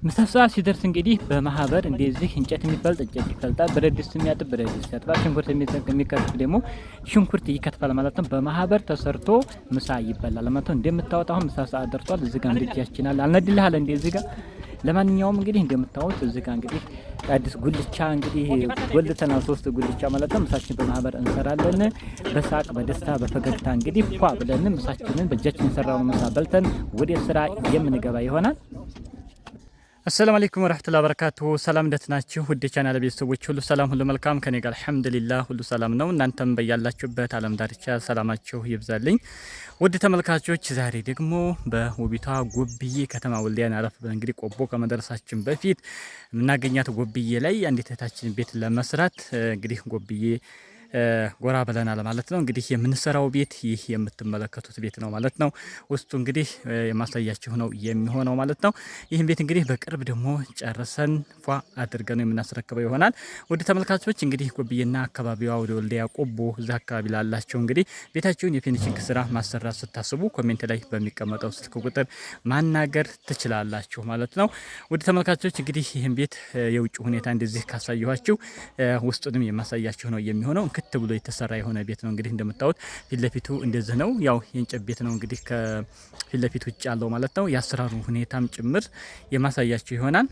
ምሳ ሰዓት ሲደርስ እንግዲህ በማህበር እንደዚህ እንጨት የሚፈልጥ እንጨት ይፈልጣል፣ ብረት ድስት የሚያጥብ ብረት ድስት ያጥባል፣ ሽንኩርት የሚከትፍ ደግሞ ሽንኩርት ይከትፋል ማለት ነው። በማህበር ተሰርቶ ምሳ ይበላል ማለት ነው። እንደምታወጣው አሁን ምሳ ሰዓት ደርሷል። እዚህ ጋር እንግዲህ ያስችናል አልነድልሃል እንደ እዚህ ጋር ለማንኛውም እንግዲህ እንደምታዩት እዚህ ጋር እንግዲህ አዲስ ጉልቻ እንግዲህ ጎልተናል። 3 ጉልቻ ማለት ነው። ምሳችን በማህበር እንሰራለን። በሳቅ በደስታ በፈገግታ እንግዲህ ፏ ብለን ምሳችንን በእጃችን የሰራውን ምሳ በልተን ወደ ስራ የምንገባ ይሆናል። አሰላሙ አለይኩም ወራህመቱላሂ ወበረካቱሁ። ሰላም እንደት ናችሁ? ውድ ቻናል ቤተሰቦች ሁሉ ሰላም ሁሉ መልካም ከኔ ጋር አልሐምዱሊላህ ሁሉ ሰላም ነው። እናንተም በያላችሁበት ዓለም ዳርቻ ሰላማችሁ ይብዛልኝ። ውድ ተመልካቾች ዛሬ ደግሞ በውቢቷ ጎብዬ ከተማ ወልዲያን አረፍ ብለን እንግዲህ ቆቦ ከመድረሳችን በፊት የምናገኛት ጎብዬ ላይ አንዲት እህታችን ቤት ለመስራት እንግዲህ ጎብዬ ጎራ ብለናል ማለት ነው። እንግዲህ የምንሰራው ቤት ይህ የምትመለከቱት ቤት ነው ማለት ነው። ውስጡ እንግዲህ የማሳያችሁ ነው የሚሆነው ማለት ነው። ይህን ቤት እንግዲህ በቅርብ ደግሞ ጨርሰን ፏ አድርገን ነው የምናስረክበው ይሆናል። ወደ ተመልካቾች እንግዲህ ጎብዬና አካባቢዋ ወደ ወልዲያ ቆቦ እዛ አካባቢ ላላቸው እንግዲህ ቤታቸውን የፊኒሽንግ ስራ ማሰራት ስታስቡ ኮሜንት ላይ በሚቀመጠው ስልክ ቁጥር ማናገር ትችላላችሁ ማለት ነው። ወደ ተመልካቾች እንግዲህ ይህን ቤት የውጭ ሁኔታ እንደዚህ ካሳየኋችሁ ውስጡንም የማሳያችሁ ነው የሚሆነው። ክት ብሎ የተሰራ የሆነ ቤት ነው እንግዲህ እንደምታዩት ፊት ለፊቱ እንደዚህ ነው። ያው የእንጨት ቤት ነው እንግዲህ ከፊት ለፊቱ ውጭ ያለው ማለት ነው። የአሰራሩ ሁኔታም ጭምር የማሳያችሁ ይሆናል።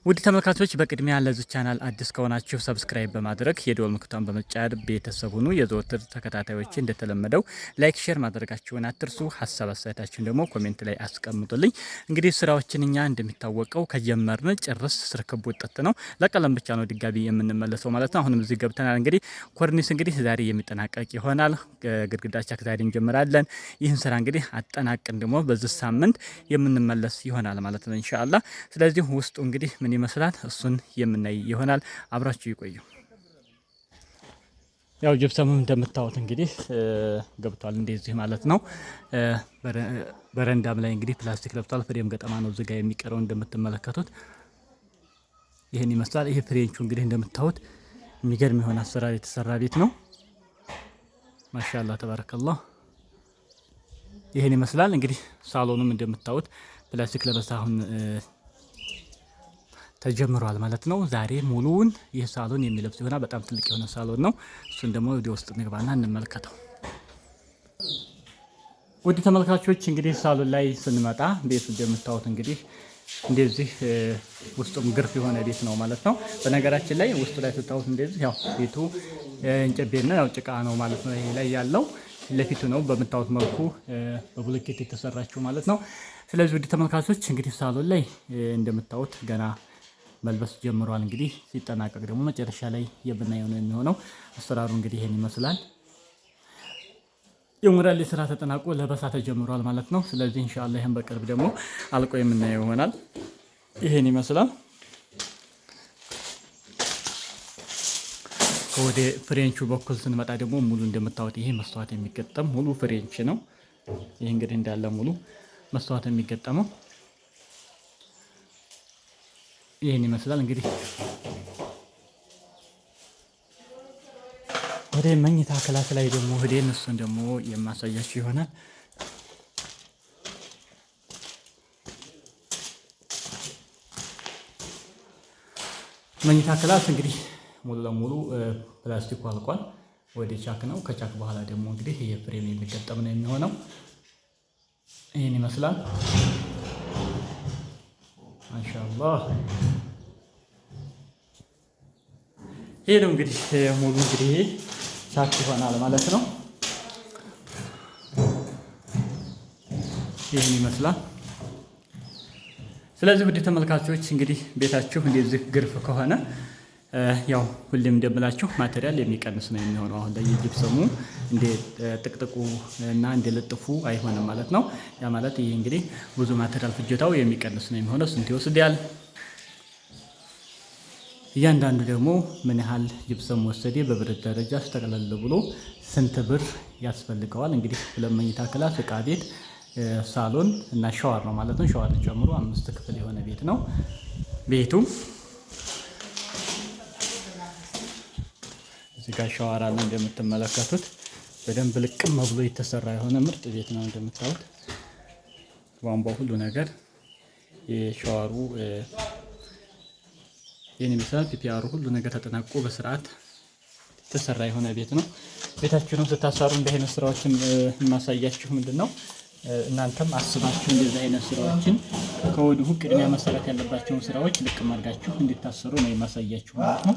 ውድ ተመልካቾች በቅድሚያ ለዚህ ቻናል አዲስ ከሆናችሁ ሰብስክራይብ በማድረግ የደወል ምልክቱን በመጫን ቤተሰብ ሁኑ። የዘወትር ተከታታዮች እንደተለመደው ላይክ ሼር ማድረጋችሁን አትርሱ። ሀሳብ አስተያየታችሁን ደግሞ ኮሜንት ላይ አስቀምጡልኝ። እንግዲህ ስራዎችን እኛ እንደሚታወቀው ከጀመርን ጭርስ ስርክብ ውጥት ነው። ለቀለም ብቻ ነው ድጋቢ የምንመለሰው ማለት ነው። አሁንም እዚህ ገብተናል። እንግዲህ ኮርኒስ እንግዲህ ዛሬ የሚጠናቀቅ ይሆናል። ግድግዳ ቻክ ዛሬ እንጀምራለን። ይህን ስራ እንግዲህ አጠናቅን ደግሞ በዚህ ሳምንት የምንመለስ ይሆናል ማለት ነው ኢንሻአላህ። ስለዚህ ውስጡ እንግዲህ ምን ይመስላል እሱን የምናይ ይሆናል። አብራችሁ ይቆዩ። ያው ጅብሰሙ እንደምታዩት እንግዲህ ገብቷል እንደዚህ ማለት ነው። በረንዳም ላይ እንግዲህ ፕላስቲክ ለብቷል። ፍሬም ገጠማ ነው እዚህ ጋር የሚቀረው እንደምትመለከቱት ይሄን ይመስላል። ይሄ ፍሬንቹ እንግዲህ እንደምታዩት የሚገርም የሆነ አሰራር የተሰራ ቤት ነው። ማሻአላህ ተባረከላህ። ይሄን ይመስላል እንግዲህ ሳሎኑም እንደምታዩት ፕላስቲክ ለበሳ አሁን ተጀምሯል ማለት ነው። ዛሬ ሙሉውን ይህ ሳሎን የሚለብስ ይሆናል። በጣም ትልቅ የሆነ ሳሎን ነው። እሱን ደግሞ ወደ ውስጥ እንግባና እንመልከተው። ውድ ተመልካቾች እንግዲህ ሳሎን ላይ ስንመጣ ቤቱ እንደምታዩት እንግዲህ እንደዚህ ውስጡም ግርፍ የሆነ ቤት ነው ማለት ነው። በነገራችን ላይ ውስጡ ላይ ስታዩት እንደዚህ ያው ቤቱ እንጨት ቤት ነው፣ ያው ጭቃ ነው ማለት ነው። ይሄ ላይ ያለው ለፊቱ ነው በምታዩት መልኩ በብሎኬት የተሰራችው ማለት ነው። ስለዚህ ውድ ተመልካቾች እንግዲህ ሳሎን ላይ እንደምታዩት ገና መልበስ ጀምሯል። እንግዲህ ሲጠናቀቅ ደግሞ መጨረሻ ላይ የምናየው ነው የሚሆነው። አሰራሩ እንግዲህ ይሄን ይመስላል። የሙራሌ ስራ ተጠናቆ ለበሳ ተጀምሯል ማለት ነው። ስለዚህ ኢንሻአላህ ይሄን በቅርብ ደግሞ አልቆ የምናየው ይሆናል። ይሄን ይመስላል። ወደ ፍሬንቹ በኩል ስንመጣ ደግሞ ሙሉ እንደምታዩት ይሄ መስታወት የሚገጠም ሙሉ ፍሬንች ነው። ይሄ እንግዲህ እንዳለ ሙሉ መስታወት የሚገጠመው ይሄን ይመስላል። እንግዲህ ወደ መኝታ ክላስ ላይ ደግሞ ሄደን እሱን ደግሞ የማሳያችሁ ይሆናል። መኝታ ክላስ እንግዲህ ሙሉ ለሙሉ ፕላስቲኩ አልቋል። ወደ ቻክ ነው። ከቻክ በኋላ ደግሞ እንግዲህ ይሄ ፍሬም የሚገጠም ነው የሚሆነው። ይሄን ይመስላል። ማሻአላህ ይሄ ነው እንግዲህ ሙሉ እንግዲህ ቻክ ይሆናል ማለት ነው። ይሄን ይመስላል። ስለዚህ ውድ ተመልካቾች እንግዲህ ቤታችሁ እንደዚህ ግርፍ ከሆነ ያው ሁሌም እንደምላችሁ ማቴሪያል የሚቀንስ ነው የሚሆነው። አሁን ላይ የጅብሰሙ እንደ ጥቅጥቁ እና እንደ ልጥፉ አይሆንም ማለት ነው። ያ ማለት ይሄ እንግዲህ ብዙ ማቴሪያል ፍጆታው የሚቀንስ ነው የሚሆነው። ስንት ይወስዳል፣ እያንዳንዱ ደግሞ ምን ያህል ጅብሰም ወሰደ፣ በብረት ደረጃ ተቀለል ብሎ ስንት ብር ያስፈልገዋል። እንግዲህ ሁለት መኝታ ክላስ፣ ዕቃ ቤት፣ ሳሎን እና ሻወር ነው ማለት ነው። ሻወር ጨምሮ 5 ክፍል የሆነ ቤት ነው ቤቱ። እዚህ ጋር ሻወር አለ እንደምትመለከቱት። በደንብ ልቅም ብሎ የተሰራ የሆነ ምርጥ ቤት ነው እንደምታዩት። ቧንቧ ሁሉ ነገር የሻወሩ የኔ ምሳሌ ፒፒአሩ ሁሉ ነገር ተጠናቆ በስርዓት የተሰራ የሆነ ቤት ነው። ቤታችሁንም ስታሰሩ እንደ አይነት ስራዎችን የማሳያችሁ ምንድነው እናንተም አስባችሁ እንደዚህ አይነት ስራዎችን ከወዲሁ ቅድሚያ መሰራት ያለባቸውን ስራዎች ልቅም አድርጋችሁ እንድታሰሩ ነው የማሳያችሁ ማለት ነው።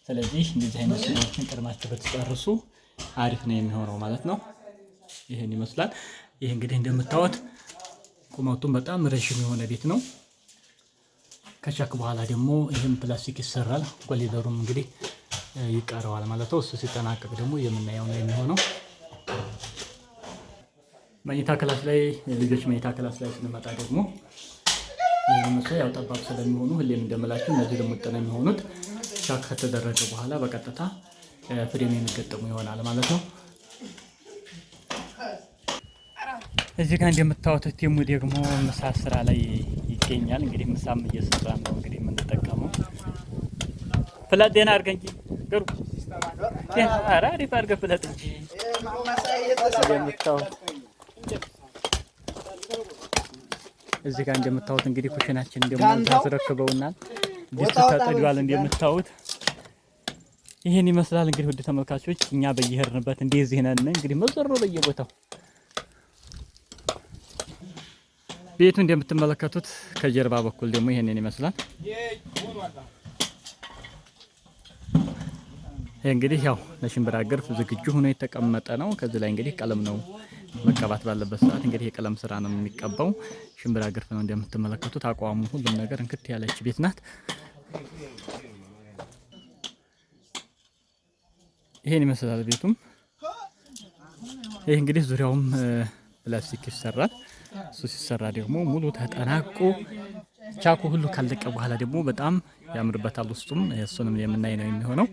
ስለዚህ እንደዚህ አይነት ስራዎችን ቀድማችሁ ብትጨርሱ አሪፍ ነው የሚሆነው ማለት ነው። ይሄን ይመስላል። ይሄ እንግዲህ እንደምታዩት ቁመቱም በጣም ረጅም የሆነ ቤት ነው። ከቻክ በኋላ ደግሞ ይሄን ፕላስቲክ ይሰራል። ኮሊደሩም እንግዲህ ይቀረዋል ማለት ነው። እሱ ሲጠናቀቅ ደግሞ የምናየው ነው የሚሆነው። መኝታ ክላስ ላይ ልጆች መኝታ ክላስ ላይ ስንመጣ ደግሞ ይሄን መስሎ ያው ጠባብ ስለሚሆኑ ሁሌም እንደምላችሁ እነዚህ ደግሞ ጥና የሚሆኑት ቻክ ከተደረገ በኋላ በቀጥታ ፍሬም የሚገጠሙ ይሆናል ማለት ነው። እዚህ ጋር እንደምታዩት ቲሙ ደግሞ ምሳ ስራ ላይ ይገኛል። እንግዲህ ምሳም እየሰራ ነው እንግዲህ የምንጠቀመው። ፍላት ደህና አድርገህ እንጂ ገሩ ኧረ አሪፍ አድርገህ ፍላት እንጂ እንደምታዩት እዚህ ጋር እንደምታዩት እንግዲህ ኩሽናችን ደግሞ ታስረክበውናል። ድስት ተጥዷል እንደምታዩት ይሄን ይመስላል። እንግዲህ ውድ ተመልካቾች እኛ በየሄድንበት እንደዚህ ነን። እንግዲህ መዘሩ በየቦታው ቤቱ እንደምትመለከቱት ከጀርባ በኩል ደግሞ ይሄንን ይመስላል። ይሄ እንግዲህ ያው ለሽምብራ ግርፍ ዝግጁ ሆኖ የተቀመጠ ነው። ከዚህ ላይ እንግዲህ ቀለም ነው መቀባት ባለበት ሰዓት እንግዲህ የቀለም ስራ ነው የሚቀባው። ሽምብራ ግርፍ ነው እንደምትመለከቱት። አቋሙ ሁሉም ነገር እንክት ያለች ቤት ናት። ይሄን ይመስላል ቤቱም። ይሄ እንግዲህ ዙሪያውም ፕላስቲክ ይሰራል። እሱ ሲሰራ ደግሞ ሙሉ ተጠናቆ ቻኩ ሁሉ ካለቀ በኋላ ደግሞ በጣም ያምርበታል። ውስጡም እሱንም የምናይ ነው የሚሆነው።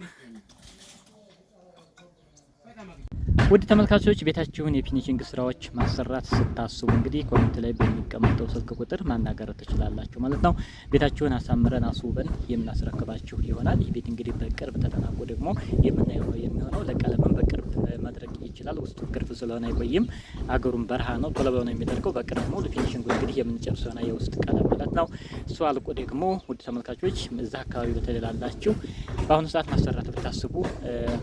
ውድ ተመልካቾች ቤታችሁን የፊኒሽንግ ስራዎች ማሰራት ስታስቡ እንግዲህ ኮሜንት ላይ በሚቀመጠው ስልክ ቁጥር ማናገር ትችላላችሁ ማለት ነው። ቤታችሁን አሳምረን አስውበን የምናስረክባችሁ ይሆናል። ይህ ቤት እንግዲህ በቅርብ ተጠናቆ ደግሞ የምናየው ነው የሚሆነው። ለቀለምም በቅርብ ማድረግ ይችላል። ውስጡ ቅርብ ስለሆነ አይቆይም። አገሩም በረሃ ነው፣ ቶሎ ብሎ ነው የሚደርቀው። በቅርብ ሙሉ ፊኒሽንግ እንግዲህ የምንጨርሰው ነው የውስጥ ቀለም ማለት ነው። እሱ አልቆ ደግሞ ውድ ተመልካቾች እዛ አካባቢ በተደላላችሁ በአሁኑ ሰዓት ማሰራት ብታስቡ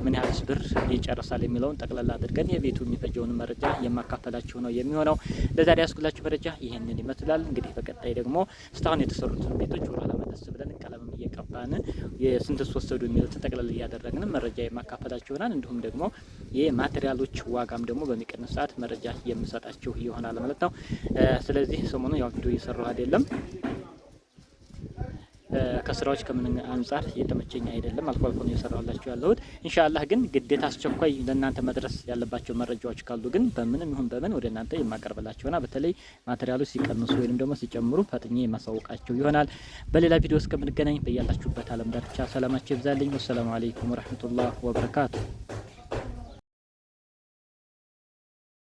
ምን ያህል ብር ይጨርሳል የሚለውን ጠቅላላ አድርገን የቤቱ የሚፈጀውን መረጃ የማካፈላችሁ ነው የሚሆነው። ለዛሬ ያስኩላችሁ መረጃ ይሄንን ይመስላል። እንግዲህ በቀጣይ ደግሞ እስካሁን የተሰሩትን ቤቶች ወደ ኋላ መለስ ብለን ቀለምም እየቀባን የስንት ወሰዱ የሚሉትን ጠቅላላ እያደረግን መረጃ የማካፈላችሁ ይሆናል። እንዲሁም ደግሞ የማቴሪያሎች ዋጋም ደግሞ በሚቀንስ ሰዓት መረጃ የምሰጣችሁ ይሆናል ማለት ነው። ስለዚህ ሰሞኑን ያው ቪዲዮ እየሰራሁ አይደለም። ከስራዎች ከምን አንጻር የተመቸኝ አይደለም። አልፎ አልፎ ነው እየሰራሁላችሁ ያለሁት። ኢንሻአላህ ግን ግዴታ አስቸኳይ ለእናንተ መድረስ ያለባቸው መረጃዎች ካሉ ግን በምንም ይሁን በምን ወደ እናንተ የማቀርብላችሁና በተለይ ማቴሪያሎች ሲቀንሱ ወይንም ደግሞ ሲጨምሩ ፈጥኜ የማሳውቃችሁ ይሆናል። በሌላ ቪዲዮ እስከምንገናኝ በያላችሁበት ዓለም ዳርቻ ሰላማችሁ ይብዛልኝ። ወሰላሙ አለይኩም ወራህመቱላህ ወበረካቱ።